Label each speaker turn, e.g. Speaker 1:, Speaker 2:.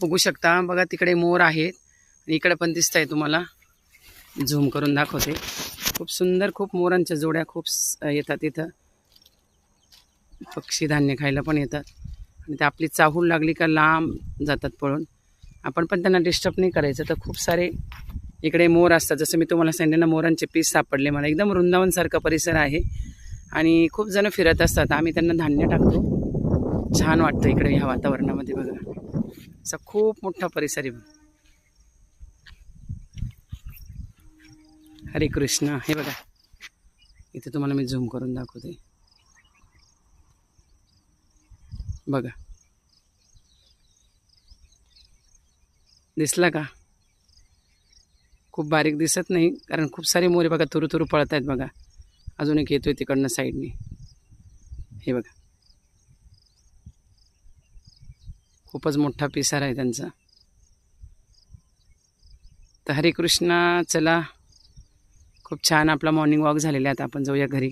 Speaker 1: बघू शकता बघा, तिकडे मोर आहेत आणि इकडे पण दिसत आहे तुम्हाला. झूम करून दाखवते. खूप सुंदर, खूप मोरांच्या जोड्या खूप येतात इथं. पक्षी धान्य खायला पण येतात आणि ते आपली चाहूल लागली का लांब जातात पळून. आपण पण त्यांना डिस्टर्ब नाही करायचं. तर खूप सारे इकडे मोर असतात. जसं मी तुम्हाला सांगितलं ना, मोरांचे पीस सापडले मला. एकदम वृंदावनसारखा परिसर आहे आणि खूप जण फिरत असतात. आम्ही त्यांना धान्य टाकतो. छान वाटतं इकडे ह्या वातावरणामध्ये बघा. असा खूप मोठा परिसर आहे. हरे कृष्ण. हे बघा, इथे तुम्हाला मी झूम करून दाखवते बघा. दिसला का? खूप बारीक दिसत नाही कारण खूप सारे मोरे बघा तुरू तुरू पळत आहेत बघा. अजून एक येतोय तिकडनं साईडने. हे बघा, खूपच मोठा पिसार आहे त्यांचा. तर हरे कृष्णा. चला, खूप छान आपला मॉर्निंग वॉक झालेला आहे. आता आपण जाऊया घरी.